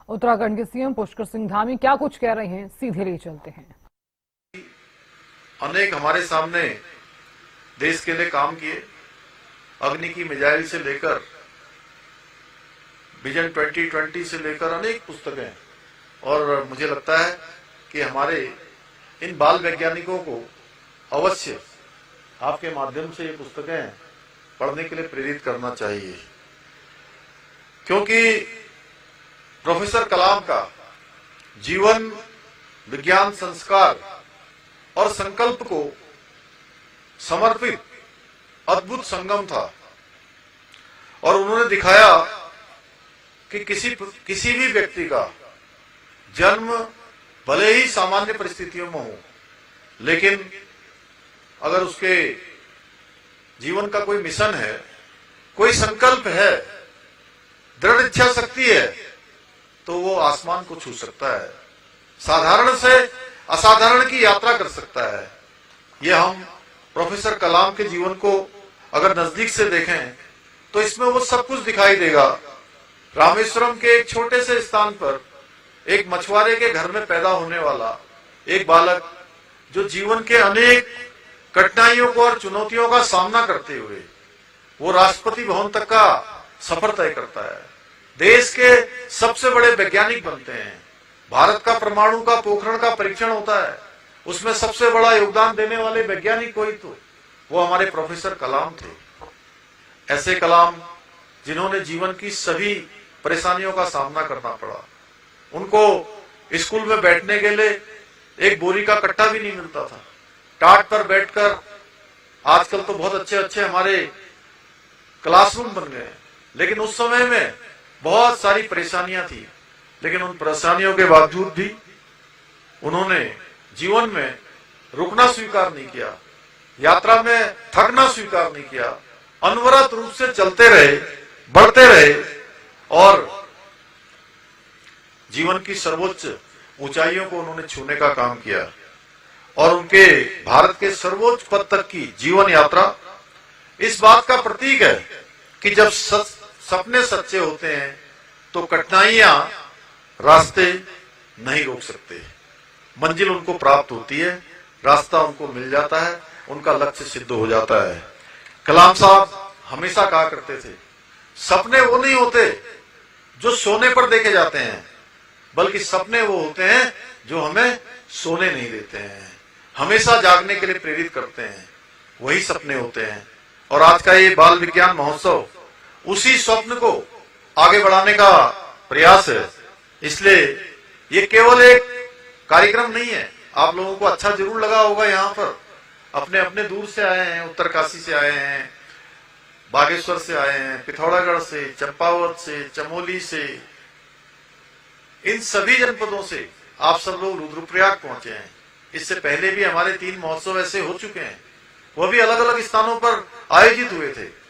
उत्तराखंड के सीएम पुष्कर सिंह धामी क्या कुछ कह रहे हैं, सीधे ले चलते हैं। अनेक हमारे सामने देश के लिए काम किए, अग्नि की मिसाइल से लेकर विजन 2020 से लेकर अनेक पुस्तकें, और मुझे लगता है कि हमारे इन बाल वैज्ञानिकों को अवश्य आपके माध्यम से ये पुस्तकें पढ़ने के लिए प्रेरित करना चाहिए, क्योंकि प्रोफेसर कलाम का जीवन, विज्ञान, संस्कार और संकल्प को समर्पित अद्भुत संगम था। और उन्होंने दिखाया कि किसी भी व्यक्ति का जन्म भले ही सामान्य परिस्थितियों में हो, लेकिन अगर उसके जीवन का कोई मिशन है, कोई संकल्प है, दृढ़ इच्छा शक्ति है, तो वो आसमान को छू सकता है, साधारण से असाधारण की यात्रा कर सकता है। ये हम प्रोफेसर कलाम के जीवन को अगर नजदीक से देखें तो इसमें वो सब कुछ दिखाई देगा। रामेश्वरम के एक छोटे से स्थान पर एक मछुआरे के घर में पैदा होने वाला एक बालक, जो जीवन के अनेक कठिनाइयों को और चुनौतियों का सामना करते हुए वो राष्ट्रपति भवन तक का सफर तय करता है, देश के सबसे बड़े वैज्ञानिक बनते हैं। भारत का परमाणु का पोखरण का परीक्षण होता है, उसमें सबसे बड़ा योगदान देने वाले वैज्ञानिक कोई तो वो हमारे प्रोफेसर कलाम थे। ऐसे कलाम जिन्होंने जीवन की सभी परेशानियों का सामना करना पड़ा, उनको स्कूल में बैठने के लिए एक बोरी का कट्टा भी नहीं मिलता था, टाट पर बैठकर, आजकल तो बहुत अच्छे अच्छे हमारे क्लासरूम बन गए, लेकिन उस समय में बहुत सारी परेशानियां थी। लेकिन उन परेशानियों के बावजूद भी उन्होंने जीवन में रुकना स्वीकार नहीं किया, यात्रा में थकना स्वीकार नहीं किया, अनवरत रूप से चलते रहे, बढ़ते रहे और जीवन की सर्वोच्च ऊंचाइयों को उन्होंने छूने का काम किया। और उनके भारत के सर्वोच्च पद तक की जीवन यात्रा इस बात का प्रतीक है कि जब सपने सच्चे होते हैं तो कठिनाइयां रास्ते नहीं रोक सकते, मंजिल उनको प्राप्त होती है, रास्ता उनको मिल जाता है, उनका लक्ष्य सिद्ध हो जाता है। कलाम साहब हमेशा कहा करते थे, सपने वो नहीं होते जो सोने पर देखे जाते हैं, बल्कि सपने वो होते हैं जो हमें सोने नहीं देते हैं, हमेशा जागने के लिए प्रेरित करते हैं, वही सपने होते हैं। और आज का ये बाल विज्ञान महोत्सव उसी स्वप्न को आगे बढ़ाने का प्रयास है। इसलिए ये केवल एक कार्यक्रम नहीं है। आप लोगों को अच्छा जरूर लगा होगा, यहाँ पर अपने अपने दूर से आए हैं, उत्तरकाशी से आए हैं, बागेश्वर से आए हैं, पिथौरागढ़ से, चंपावत से, चमोली से, इन सभी जनपदों से आप सब लोग रुद्रप्रयाग पहुंचे हैं। इससे पहले भी हमारे 3 महोत्सव ऐसे हो चुके हैं, वो भी अलग अलग स्थानों पर आयोजित हुए थे।